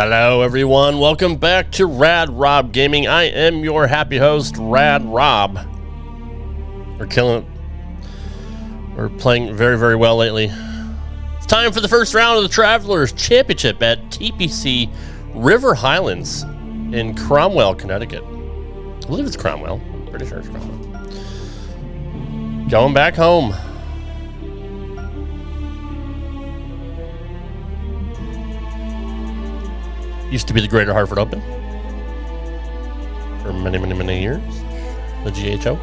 Hello everyone, welcome back to Rad Rob Gaming. I am your happy host, Rad Rob. We're killing it. We're playing very, very well lately. It's time for the first round of the Travelers Championship at TPC River Highlands in Cromwell, Connecticut. I believe it's Cromwell. I'm pretty sure it's Cromwell. Going back home. Used to be the Greater Hartford Open for many, many, many years. The GHO.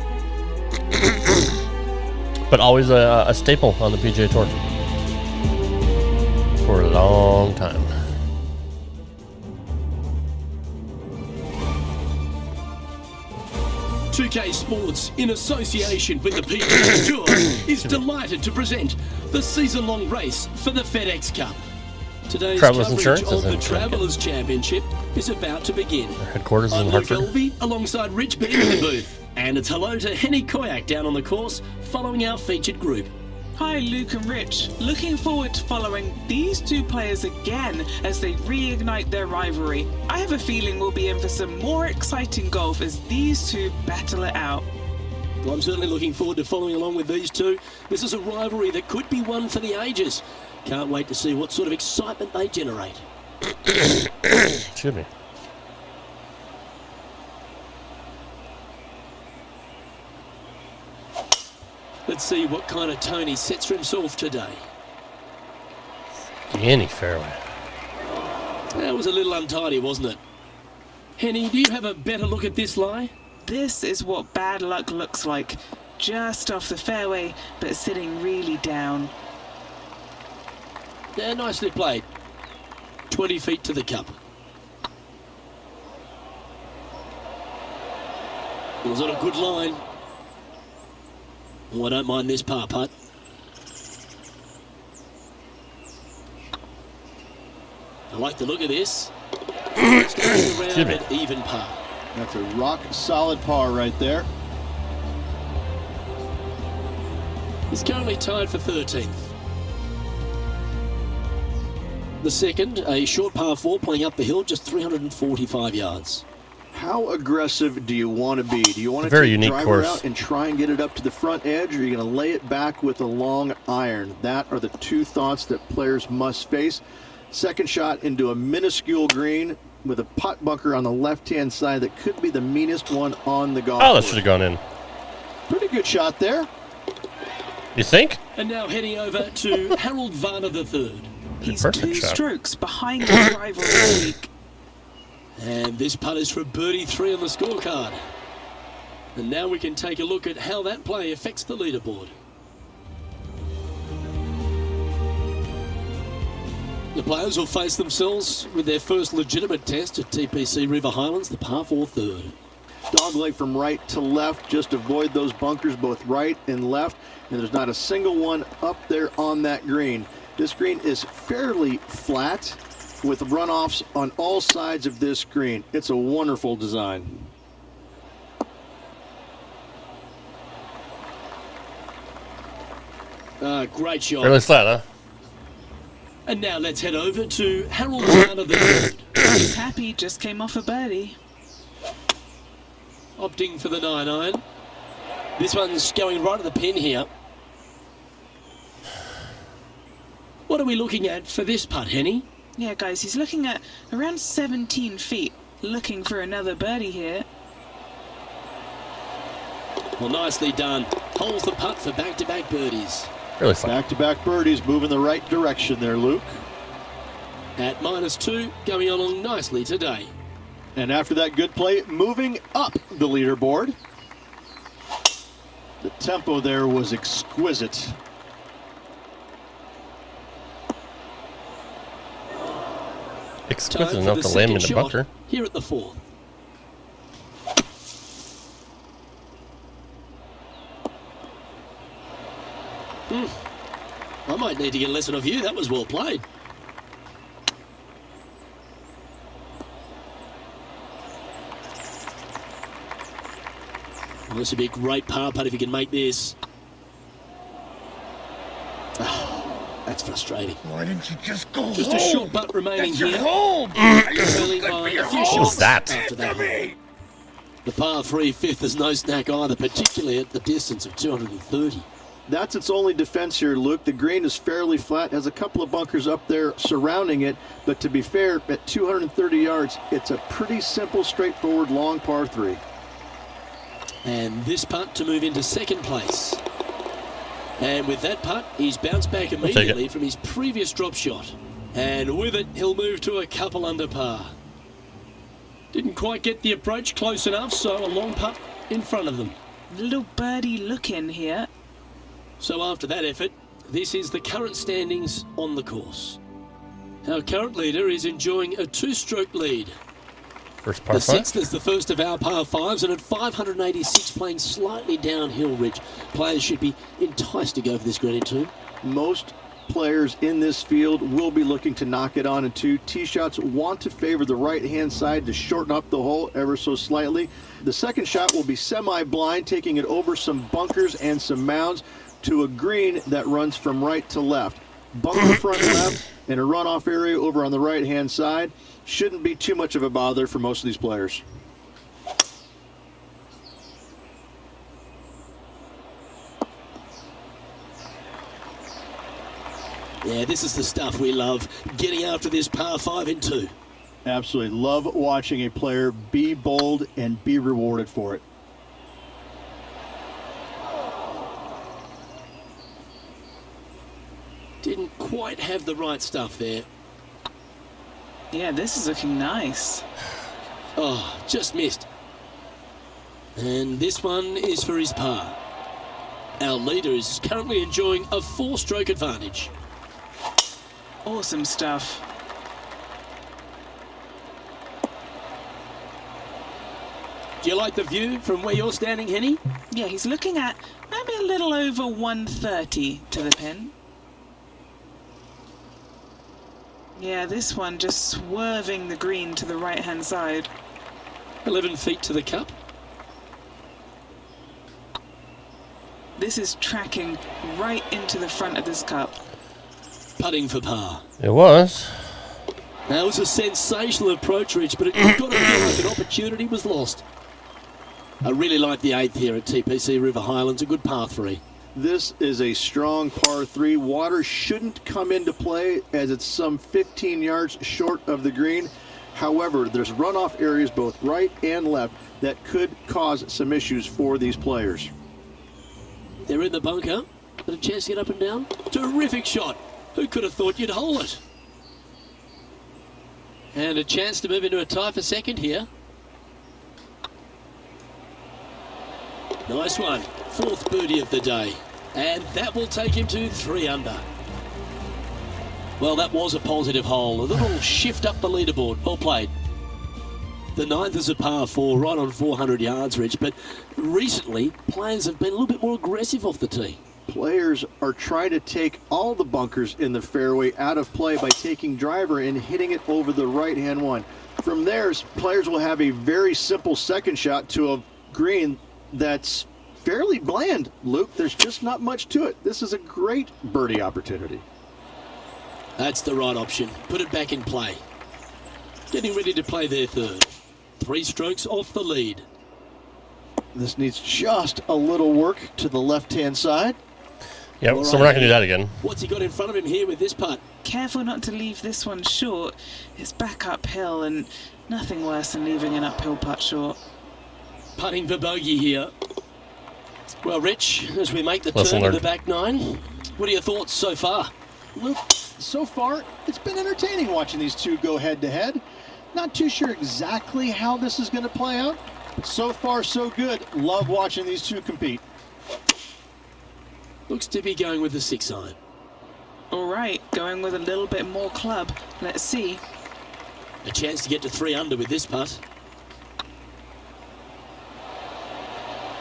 But always a staple on the PGA Tour for a long time. .2K Sports, in association with the PGA Tour, is delighted to present the season-long race for the FedEx Cup. Today's Travelers coverage Insurance of the Travelers Championship is about to begin. Our headquarters is in Hartford. Elvey alongside Rich Beam in the booth. And it's hello to Henny Koyak down on the course following our featured group. Hi Luke and Rich, looking forward to following these two players again as they reignite their rivalry. I have a feeling we'll be in for some more exciting golf as these two battle it out. Well, I'm certainly looking forward to following along with these two. This is a rivalry that could be one for the ages. Can't wait to see what sort of excitement they generate. Excuse me. Let's see what kind of tone he sets for himself today. Any fairway. That was a little untidy, wasn't it? Henny, do you have a better look at this lie? This is what bad luck looks like. Just off the fairway, but sitting really down. Yeah, nicely played. 20 feet to the cup. It was on a good line. Oh, I don't mind this par putt. I like the look of this. Standing around at even par. That's a rock solid par right there. He's currently tied for 13th. The second, a short par 4 playing up the hill, just 345 yards. How aggressive do you want to be? Do you want to very take the unique driver course out and try and get it up to the front edge, or are you going to lay it back with a long iron? That are the two thoughts that players must face. Second shot into a minuscule green with a putt bunker on the left-hand side that could be the meanest one on the golf Oh, that course. should have gone in. Pretty good shot there. You think? And now heading over to Harold Varner III. He's Perfect two shot. strokes behind his rival this week. And this putt is for birdie 3 on the scorecard. And now we can take a look at how that play affects the leaderboard. The players will face themselves with their first legitimate test at TPC River Highlands, the par 4 third. Dogleg from right to left. Just avoid those bunkers both right and left. And there's not a single one up there on that green. This green is fairly flat with runoffs on all sides of this green. It's a wonderful design. Great shot. Fairly flat, huh? And now let's head over to Harold Varner III. He's happy, just came off a birdie. Opting for the 9-iron. This one's going right at the pin here. What are we looking at for this putt, Henny? Yeah, guys, he's looking at around 17 feet, looking for another birdie here. Well, nicely done. Holds the putt for back-to-back birdies. Really flat. Back-to-back birdies moving the right direction there, Luke. At -2, going along nicely today. And after that good play, moving up the leaderboard. The tempo there was exquisite. Exquisite Time enough for to land me in second the shot bunker. here at the 4th. I might need to get a lesson of you. That was well played. Well, this would be a great par putt if you can make this. I That's frustrating. Why didn't you just go Just home? a short putt remaining That's your here. home. Trailing by a few What shots was that? after that hole. The par 3 fifth is no snack either, particularly at the distance of 230. That's its only defense here, Luke. The green is fairly flat, has a couple of bunkers up there surrounding it, but to be fair, at 230 yards, it's a pretty simple, straightforward, long par 3. And this putt to move into second place. And with that putt, he's bounced back immediately from his previous drop shot. And with it, he'll move to a couple under par. Didn't quite get the approach close enough, so a long putt in front of them. Little birdie look in here. So after that effort, this is the current standings on the course. Our current leader is enjoying a 2-stroke lead. First par The 5. sixth is the first of our par 5s, and at 586 playing slightly downhill, Rich, players should be enticed to go for this green in 2. Most players in this field will be looking to knock it on in 2. Tee shots want to favor the right-hand side to shorten up the hole ever so slightly. The second shot will be semi-blind, taking it over some bunkers and some mounds to a green that runs from right to left. Bunker front left and a runoff area over on the right-hand side. Shouldn't be too much of a bother for most of these players. Yeah, this is the stuff we love, getting after this par 5 in 2. Absolutely. Love watching a player be bold and be rewarded for it. Didn't quite have the right stuff there. Yeah, this is looking nice. Oh, just missed. And this one is for his par. Our leader is currently enjoying a 4-stroke advantage. Awesome stuff. Do you like the view from where you're standing, Henny? Yeah, he's looking at maybe a little over 130 to the pin. Yeah, this one just swerving the green to the right-hand side. 11 feet to the cup. This is tracking right into the front of this cup. Putting for par. It was. That was a sensational approach, Rich, but it got to feel like an opportunity was lost. I really like the 8th here at TPC River Highlands, a good par 3. This is a strong par 3. Water shouldn't come into play as it's some 15 yards short of the green. However, there's runoff areas both right and left that could cause some issues for these players. They're in the bunker. Got a chance to get up and down. Terrific shot. Who could have thought you'd hole it? And a chance to move into a tie for second here. Nice one. 4th birdie of the day. And that will take him to 3 under. Well, that was a positive hole. A little shift up the leaderboard. Well played. The 9th is a par 4, right on 400 yards, Rich. But recently, players have been a little bit more aggressive off the tee. Players are trying to take all the bunkers in the fairway out of play by taking driver and hitting it over the right-hand one. From there, players will have a very simple second shot to a green that's fairly bland, Luke. There's just not much to it. This is a great birdie opportunity. That's the right option. Put it back in play. Getting ready to play their 3rd. 3 strokes off the lead. This needs just a little work to the left-hand side. Yep, All so right, we're not going to do that again. What's he got in front of him here with this putt? Careful not to leave this one short. It's back uphill and nothing worse than leaving an uphill putt short. Putting for bogey here. Well, Rich, as we make the Lesson turn of learned. the back 9, what are your thoughts so far? Luke, so far, it's been entertaining watching these two go head-to-head. Not too sure exactly how this is going to play out, but so far, so good. Love watching these two compete. Looks to be going with the 6-iron. All right, going with a little bit more club. Let's see. A chance to get to 3 under with this putt.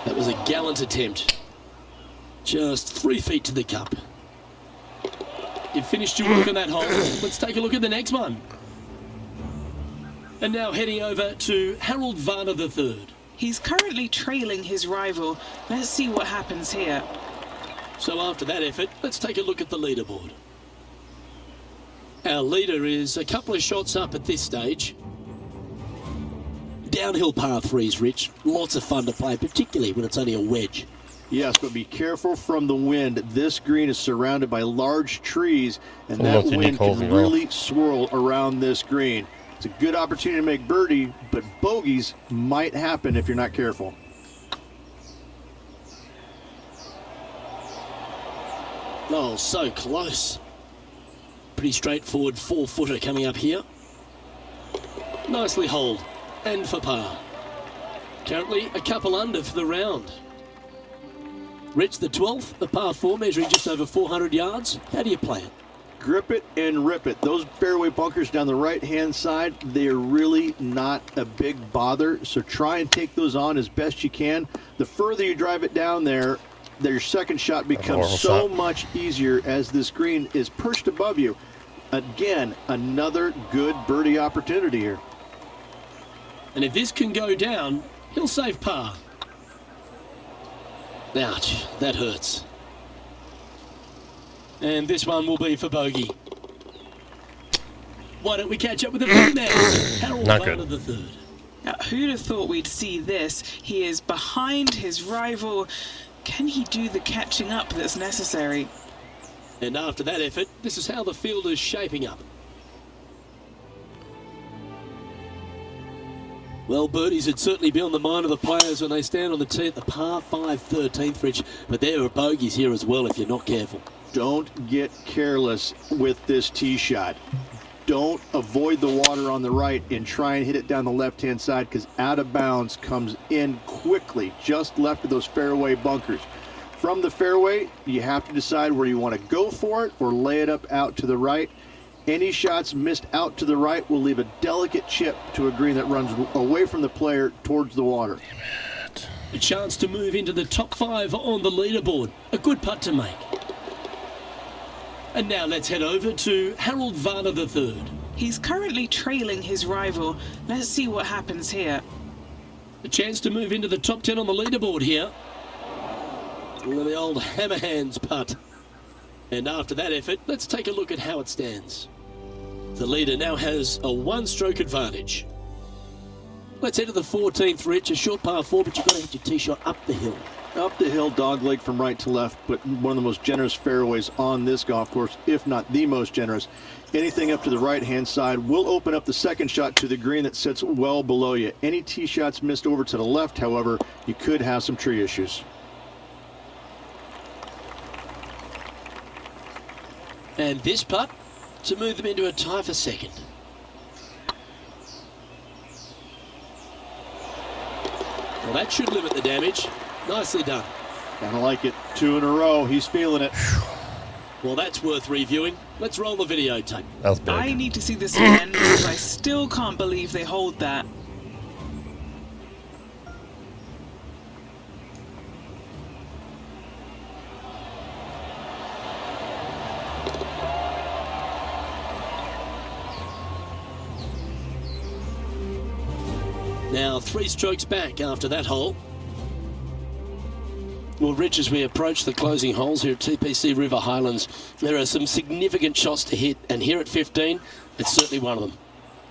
That was a gallant attempt. Just 3 feet to the cup. You've finished your work on that hole. Let's take a look at the next one. And now heading over to Harold Varner III. He's currently trailing his rival. Let's see what happens here. So after that effort, let's take a look at the leaderboard. Our leader is a couple of shots up at this stage. Downhill par threes, Rich. Lots of fun to play, particularly when it's only a wedge. Yes, but be careful from the wind. This green is surrounded by large trees, and that wind can really swirl around this green. It's a good opportunity to make birdie, but bogeys might happen if you're not careful. Oh, so close. Pretty straightforward 4-footer coming up here. Nicely holed and for par. Currently a couple under for the round. Rich, the 12th, the par 4, measuring just over 400 yards. How do you play it? Grip it and rip it. Those fairway bunkers down the right-hand side, they are really not a big bother, so try and take those on as best you can. The further you drive it down there, your second shot becomes so much easier as this green is perched above you. Again, another good birdie opportunity here. And if this can go down, he'll save par. Ouch, that hurts. And this one will be for bogey. Why don't we catch up with the view now? Harold Varner the third. Now, who'd have thought we'd see this? He is behind his rival. Can he do the catching up that's necessary? And after that effort, this is how the field is shaping up. Well, birdies would certainly be on the mind of the players when they stand on the tee at the par 5 13th, Rich. But there are bogeys here as well if you're not careful. Don't get careless with this tee shot. Don't avoid the water on the right and try and hit it down the left-hand side, because out of bounds comes in quickly, just left of those fairway bunkers. From the fairway, you have to decide where you want to go for it or lay it up out to the right. Any shots missed out to the right will leave a delicate chip to a green that runs away from the player towards the water. Damn it. A chance to move into the top 5 on the leaderboard. A good putt to make. And now let's head over to Harold Varner III. He's currently trailing his rival. Let's see what happens here. A chance to move into the top 10 on the leaderboard here. The old hammer hands putt. And after that effort, let's take a look at how it stands. The leader now has a one-stroke advantage. Let's head to the 14th, Rich. A short par 4, but you've got to hit your tee shot up the hill. Up the hill, dogleg from right to left, but one of the most generous fairways on this golf course, if not the most generous. Anything up to the right-hand side will open up the second shot to the green that sits well below you. Any tee shots missed over to the left, however, you could have some tree issues. And this putt to move them into a tie for second. Well, that should limit the damage. Nicely done. Kinda like it. 2 in a row. He's feeling it. Well, that's worth reviewing. Let's roll the videotape. That was big. I need to see this again because I still can't believe they hold that. Now 3 strokes back after that hole. Well, Rich, as we approach the closing holes here at TPC River Highlands, there are some significant shots to hit, and here at 15, it's certainly one of them.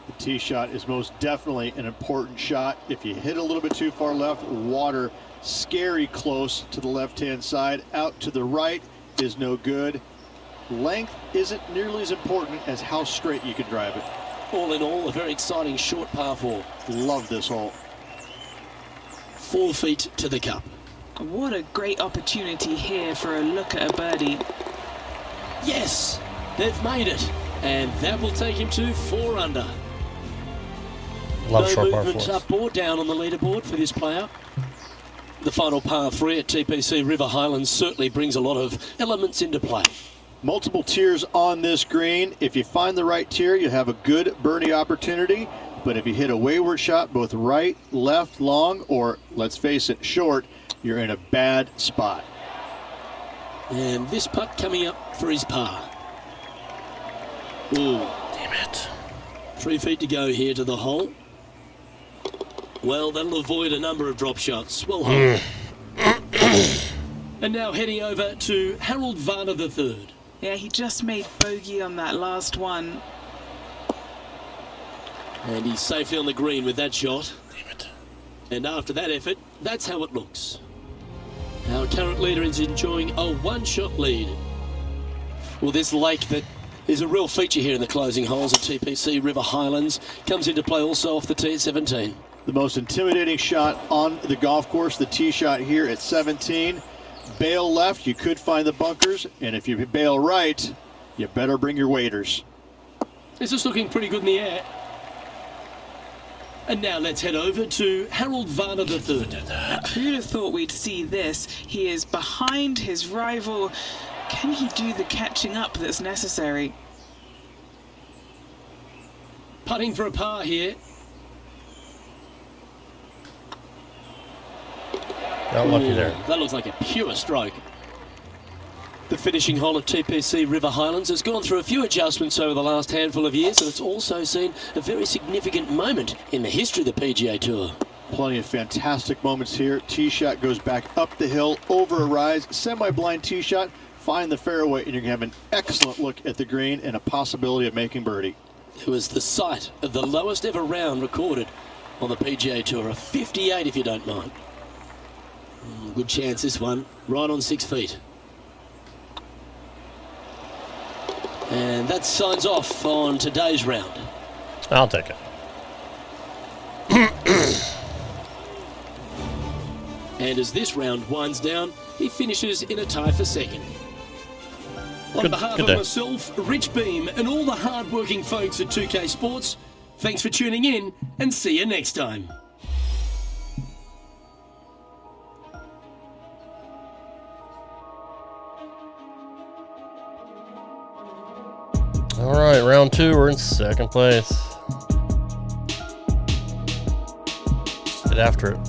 The tee shot is most definitely an important shot. If you hit a little bit too far left, water scary close to the left-hand side. Out to the right is no good. Length isn't nearly as important as how straight you can drive it. All in all, a very exciting short par 4. Love this hole. 4 feet to the cup. What a great opportunity here for a look at a birdie. Yes, they've made it. And that will take him to 4 under. Love no short par movement 4s. up or down on the leaderboard for this player. The final par 3 at TPC River Highlands certainly brings a lot of elements into play. Multiple tiers on this green. If you find the right tier, you have a good birdie opportunity. But if you hit a wayward shot, both right, left, long, or let's face it, short, you're in a bad spot. And this putt coming up for his par. Ooh. Damn it. 3 feet to go here to the hole. Well, that'll avoid a number of drop shots. Well hung. And now heading over to Harold Varner III. Yeah, he just made bogey on that last one. And he's safely on the green with that shot. Damn it. And after that effort, that's how it looks. Our current leader is enjoying a one-shot lead. Well, this lake that is a real feature here in the closing holes at TPC River Highlands comes into play also off the tee at 17. The most intimidating shot on the golf course, the tee shot here at 17. Bail left, you could find the bunkers, and if you bail right, you better bring your waders. This is looking pretty good in the air. And now let's head over to Harold Varner III. Who'd have thought we'd see this? He is behind his rival. Can he do the catching up that's necessary? Putting for a par here. Got lucky there. That looks like a pure stroke. The finishing hole at TPC River Highlands has gone through a few adjustments over the last handful of years, and it's also seen a very significant moment in the history of the PGA Tour. Plenty of fantastic moments here. Tee shot goes back up the hill, over a rise, semi-blind tee shot, find the fairway, and you're going to have an excellent look at the green and a possibility of making birdie. It was the site of the lowest ever round recorded on the PGA Tour, a 58 if you don't mind. Good chance this one, right on 6 feet. And that signs off on today's round. I'll take it. And as this round winds down, he finishes in a tie for second. On behalf of myself, Rich Beam, and all the hard-working folks at 2K Sports, thanks for tuning in, and see you next time. All right, round 2. We're in second place. Get after it.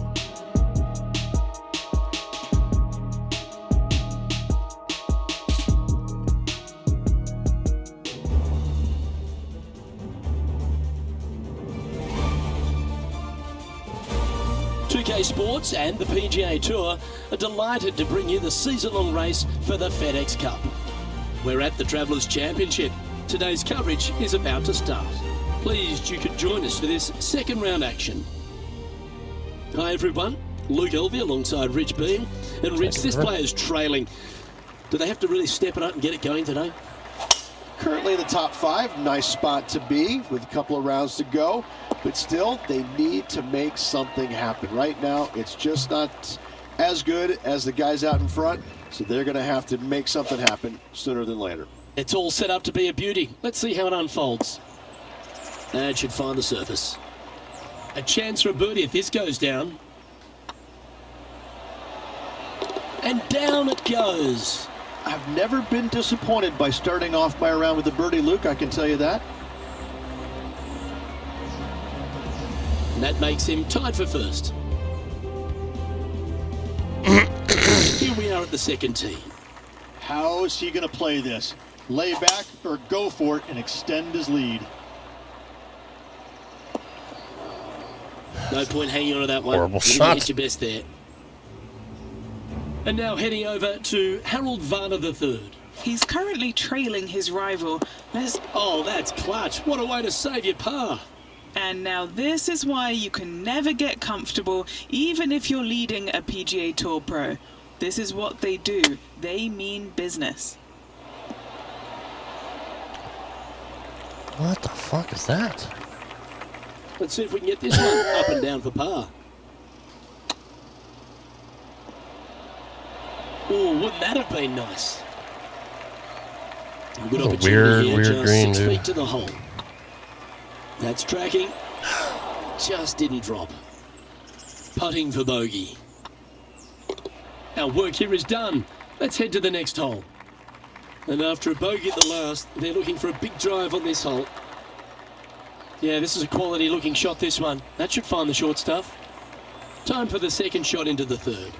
Sports and the PGA Tour are delighted to bring you the season-long race for the FedEx Cup. We're at the Travellers Championship. Today's coverage is about to start. Pleased you could join us for this second round action. Hi everyone, Luke Elvey alongside Rich Beam. And Rich, this player's trailing. Do they have to really step it up and get it going today? Currently in the top 5, nice spot to be with a couple of rounds to go, but still they need to make something happen. Right now it's just not as good as the guys out in front, so they're going to have to make something happen sooner than later. It's all set up to be a beauty. Let's see how it unfolds. That should find the surface. A chance for a birdie if this goes down. And down it goes. I've never been disappointed by starting off my round with a birdie, Luke, I can tell you that. And that makes him tied for first. Here we are at the second tee. How is he going to play this? Lay back or go for it and extend his lead? No point hanging on to that one. Horrible shot. Hit your best there. And now heading over to Harold Varner III. He's currently trailing his rival. Oh, that's clutch. What a way to save your par. And now this is why you can never get comfortable, even if you're leading a PGA Tour pro. This is what they do. They mean business. What the fuck is that? Let's see if we can get this one up and down for par. Oh, wouldn't that have been nice? A good opportunity here, weird green, 6 dude. feet to the hole. That's tracking. Just didn't drop. Putting for bogey. Our work here is done. Let's head to the next hole. And after a bogey at the last, they're looking for a big drive on this hole. Yeah, this is a quality looking shot, this one. That should find the short stuff. Time for the second shot into the third.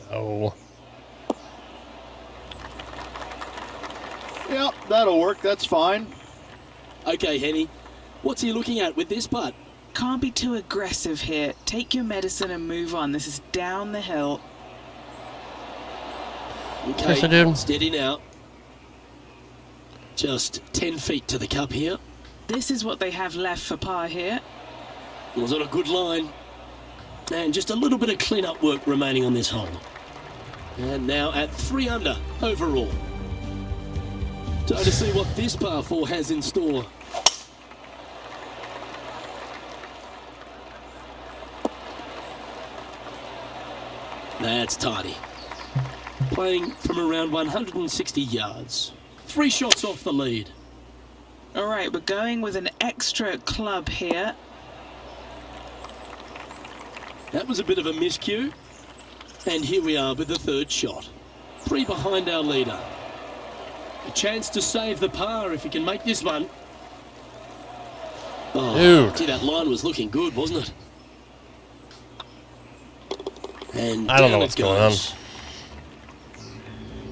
Oh. Yep, that'll work. That's fine. Okay, Henny. What's he looking at with this putt? Can't be too aggressive here. Take your medicine and move on. This is down the hill. Okay, Yes, I do. steady now. Just 10 feet to the cup here. This is what they have left for par here. Was on a good line. And just a little bit of clean-up work remaining on this hole. And now at 3 under overall. Time to see what this par 4 has in store. That's tidy. Playing from around 160 yards. 3 shots off the lead. All right, we're going with an extra club here. That was a bit of a miscue. And here we are with the 3rd shot. 3 behind our leader. A chance to save the par if he can make this one. Oh, Dude. gee, that line was looking good, wasn't it? And I don't know down what's it going on. goes.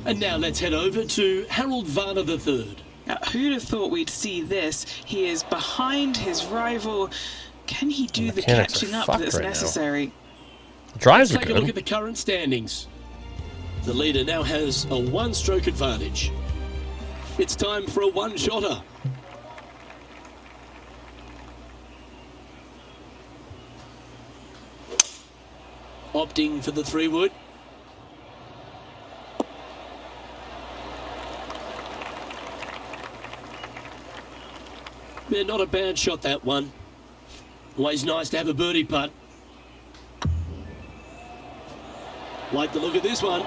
And now let's head over to Harold Varner III. Now, who'd have thought we'd see this? He is behind his rival. Can he do the Mechanics are catching up fucked that's right now. necessary? Drives are Take a look at good. the current standings. The leader now has a 1-stroke advantage. It's time for a 1-shotter. Opting for the 3-wood. Yeah, not a bad shot, that one. Always nice to have a birdie putt. Like the look of this one.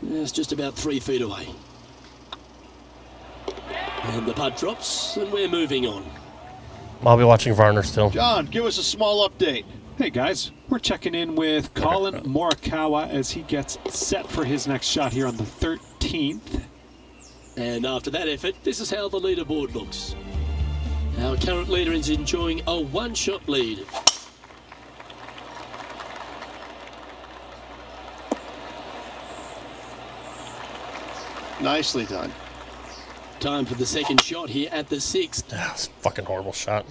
It's just about 3 feet away. And the putt drops, and we're moving on. I'll be watching Varner still. John, give us a small update. Hey guys, we're checking in with Colin Morikawa as he gets set for his next shot here on the 13th. And after that effort, this is how the leaderboard looks. Our current leader is enjoying a 1-shot lead. Nicely done. Time for the 2nd shot here at the 6th. That's a fucking horrible shot.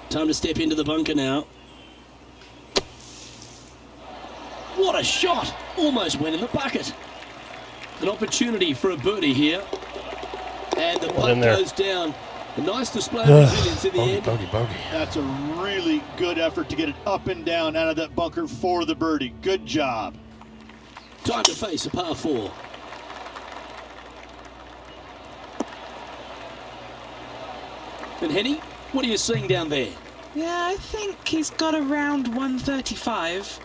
Time to step into the bunker now. What a shot! Almost went in the bucket. An opportunity for a birdie here. And the putt in there. goes down. A nice display of resilience in the Bogey, end. bogey, bogey. That's a really good effort to get it up and down out of that bunker for the birdie. Good job. Time to face a par 4. And Henny, what are you seeing down there? Yeah, I think he's got around 135.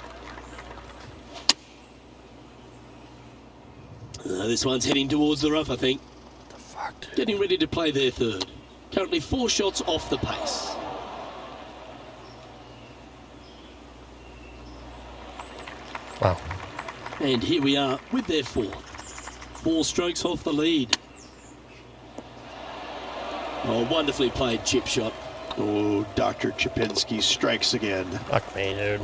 This one's heading towards the rough, I think. The fuck, dude. Getting ready to play their 3rd. Currently 4 shots off the pace. Wow. And here we are with their 4th. 4 strokes off the lead. Oh, wonderfully played chip shot. Oh, Dr. Chapinski strikes again. Fuck me, dude.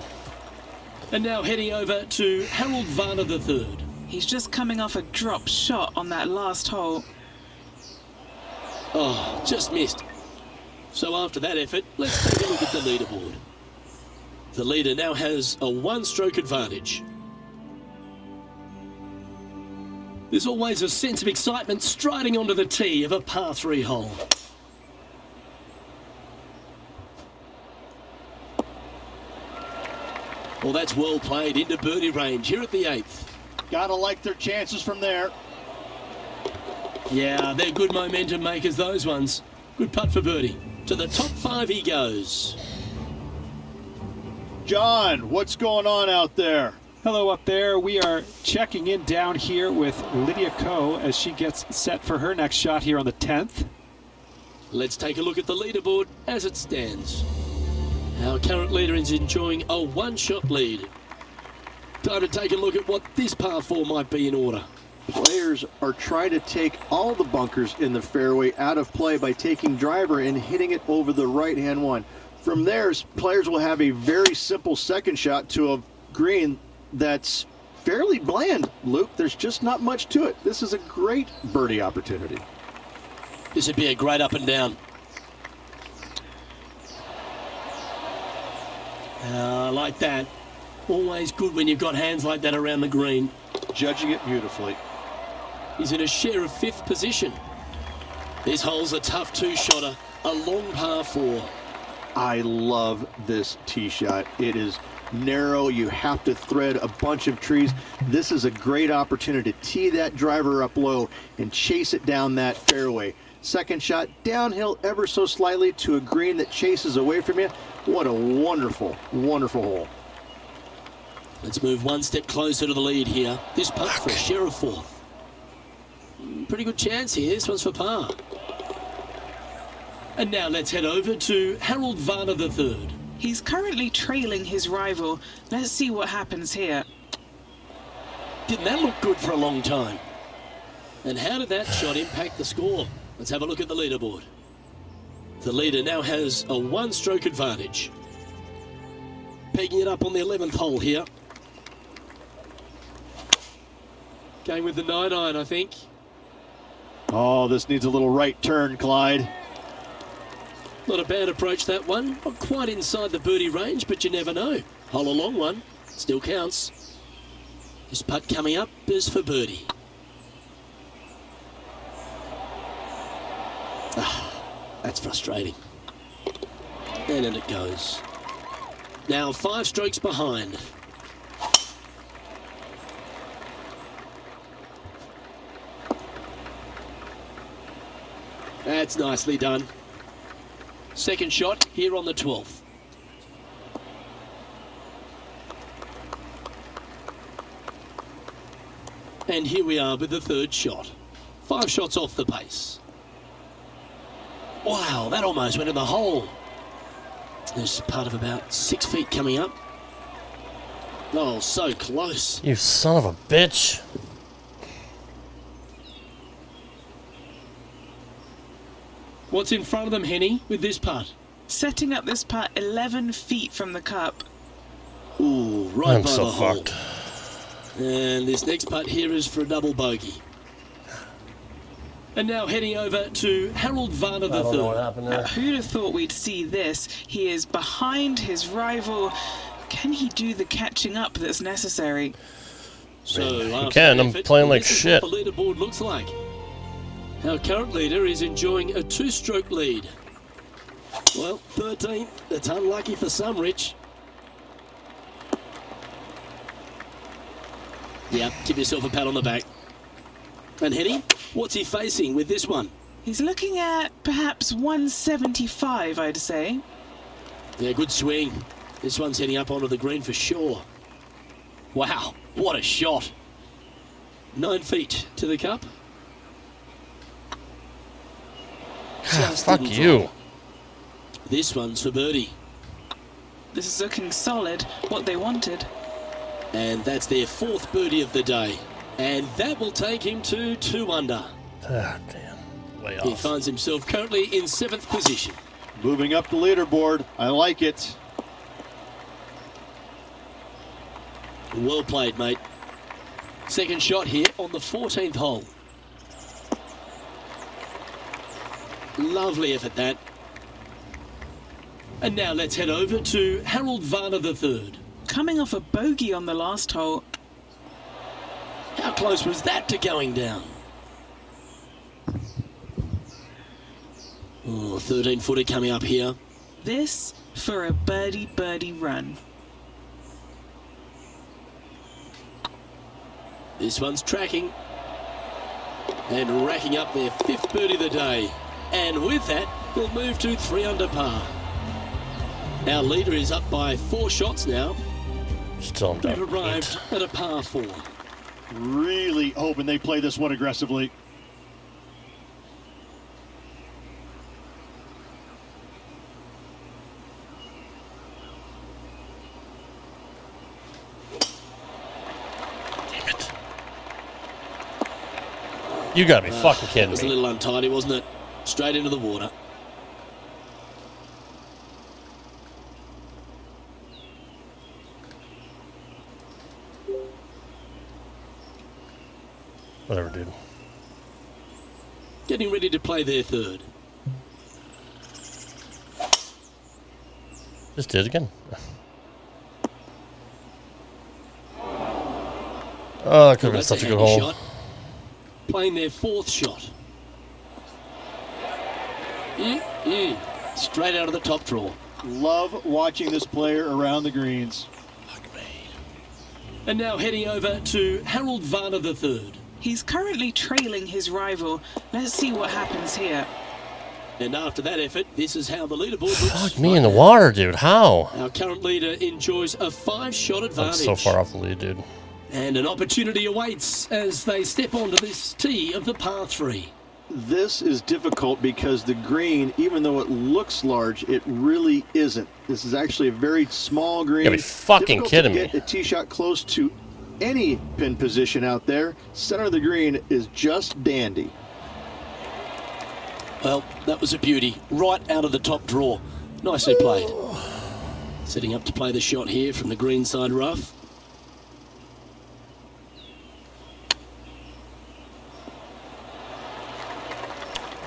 And now heading over to Harold Varner III. He's just coming off a drop shot on that last hole. Oh, just missed. So after that effort, let's take a look at the leaderboard. The leader now has a 1-stroke advantage. There's always a sense of excitement striding onto the tee of a par 3 hole. Well, that's well played into birdie range here at the 8th. Gotta like their chances from there. Yeah, they're good momentum makers, those ones. Good putt for birdie. To the top 5 he goes. John, what's going on out there? Hello up there. We are checking in down here with Lydia Ko as she gets set for her next shot here on the 10th. Let's take a look at the leaderboard as it stands. Our current leader is enjoying a 1-shot lead. Time to take a look at what this par 4 might be in order. Players are trying to take all the bunkers in the fairway out of play by taking driver and hitting it over the right-hand one. From there, players will have a very simple second shot to a green that's fairly bland, Luke. There's just not much to it. This is a great birdie opportunity. This would be a great up and down. I like that. Always good when you've got hands like that around the green. Judging it beautifully. He's in a share of 5th position. This hole's a tough 2-shotter, a long par 4. I love this tee shot. It is narrow. You have to thread a bunch of trees. This is a great opportunity to tee that driver up low and chase it down that fairway. Second shot, downhill ever so slightly to a green that chases away from you. What a wonderful, wonderful hole. Let's move one step closer to the lead here. This putt for a share of 4th. Pretty good chance here. This one's for par. And now let's head over to Harold Varner III. He's currently trailing his rival. Let's see what happens here. Didn't that look good for a long time? And how did that shot impact the score? Let's have a look at the leaderboard. The leader now has a 1-stroke advantage. Pegging it up on the 11th hole here. Going with the 9-iron, I think. Oh, this needs a little right turn, Clyde. Not a bad approach, that one. Not quite inside the birdie range, but you never know. Hole a long one. Still counts. This putt coming up is for birdie. That's frustrating. And in it goes. Now 5 strokes behind. That's nicely done. Second shot here on the 12th. And here we are with the 3rd shot. 5 shots off the pace. Wow, that almost went in the hole. There's part of about 6 feet coming up. Oh, so close. You son of a bitch. What's in front of them, Henny, with this putt? Setting up this putt 11 feet from the cup. Ooh, right I'm by so the hole. fucked. And this next putt here is for a double bogey. And now heading over to Harold Varner I don't know what III. happened there. Who'd have thought we'd see this? He is behind his rival. Can he do the catching up that's necessary? So You after can, that I'm effort, playing like this is shit. what the leaderboard looks like. Our current leader is enjoying a 2-stroke lead. Well, 13th. That's unlucky for some, Rich. Yeah, give yourself a pat on the back. And Henny, what's he facing with this one? He's looking at perhaps 175, I'd say. Yeah, good swing. This one's heading up onto the green for sure. Wow, what a shot. 9 feet to the cup. God, Just fuck didn't you. fall. This one's for birdie. This is looking solid, what they wanted. And that's their 4th birdie of the day. And that will take him to 2 under. Ah, damn. Way He off. finds himself currently in 7th position. Moving up the leaderboard. I like it. Well played, mate. Second shot here on the 14th hole. Lovely effort, that. And now let's head over to Harold Varner III. Coming off a bogey on the last hole. How close was that to going down? Oh, 13-footer coming up here. This for a birdie run. This one's tracking. And racking up their 5th birdie of the day. And with that, we'll move to 3 under par. Our leader is up by 4 shots now. Still We've done. arrived at a par 4. Really hoping they play this one aggressively. Damn it. You gotta be fucking That kidding was a me. little untidy, wasn't it? Straight into the water. Whatever, dude. Getting ready to play their 3rd. Just did it again. Oh, that could have been That's such a a good handy hole. shot. Playing their fourth shot. Straight out of the top draw. Love watching this player around the greens. And now heading over to Harold Varner III. He's currently trailing his rival. Let's see what happens here. And after that effort, this is how the leaderboard looks. Fuck me in the water, dude. How? Our current leader enjoys a 5-shot I'm advantage. so far off the lead, dude. And an opportunity awaits as they step onto this tee of the par 3. This is difficult because the green, even though it looks large, it really isn't. This is actually a very small green. You gotta be fucking Difficult kidding to me. get a tee shot close to any pin position out there. Center of the green is just dandy. Well, that was a beauty. Right out of the top draw. Nicely played. Setting up to play the shot here from the green side rough.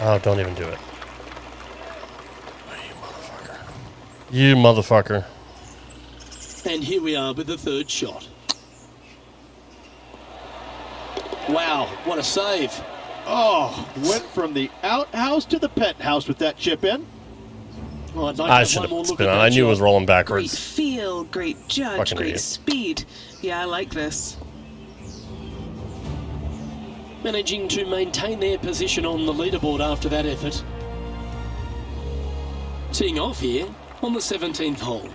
Oh, don't even do it. You motherfucker. And here we are with the third shot. Wow, what a save. Oh, went from the outhouse to the penthouse with that chip in. Oh, I'd like I to should have one more have look spin at on. that I knew it was shot. rolling Great backwards. feel, great judge, Fucking great idiot. speed. Yeah, I like this. Managing to maintain their position on the leaderboard after that effort. Teeing off here on the 17th hole.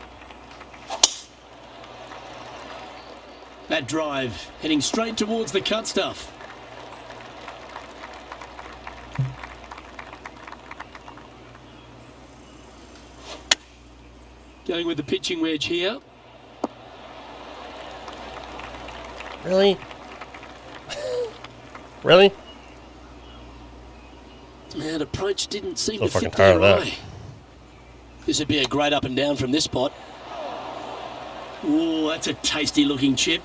That drive heading straight towards the cut stuff. Going with the pitching wedge here. Really? Really? That approach didn't seem So to fucking fit tired their of that. eye. This would be a great up and down from this spot. Oh, that's a tasty looking chip.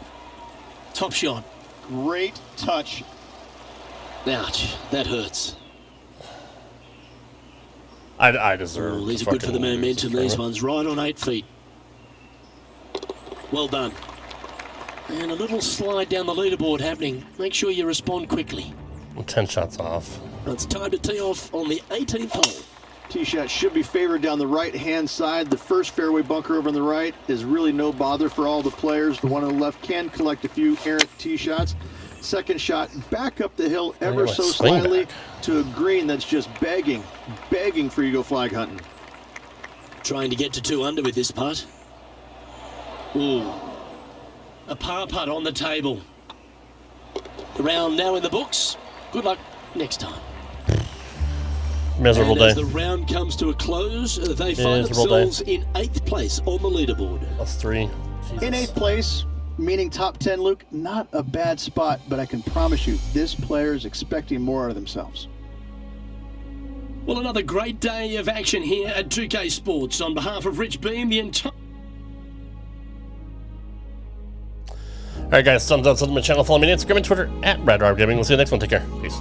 Top shot. Great touch. Ouch, that hurts. I deserve. Oh, these to are good for the fucking lose momentum, this these tournament. ones, right on 8 feet. Well done. And a little slide down the leaderboard happening. Make sure you respond quickly. I'm 10 shots off. It's time to tee off on the 18th hole. Tee shot should be favored down the right-hand side. The first fairway bunker over on the right is really no bother for all the players. The one on the left can collect a few errant tee shots. Second shot back up the hill ever went so swing slightly back. to a green that's just begging for you to go flag hunting. Trying to get to 2 under with this putt. Ooh. A par putt on the table. The round now in the books. Good luck next time. Miserable And as day. the round comes to a close, they find Miserable day. themselves in 8th place on the leaderboard. Plus 3. Jesus. In 8th place, meaning top 10, Luke, not a bad spot, but I can promise you, this player is expecting more out of themselves. Well, another great day of action here at 2K Sports. On behalf of Rich Beam, the entire... Alright guys, thumbs up, subscribe to my channel, follow me on Instagram and Twitter at RadRobGaming. We'll see you next one. Take care. Peace.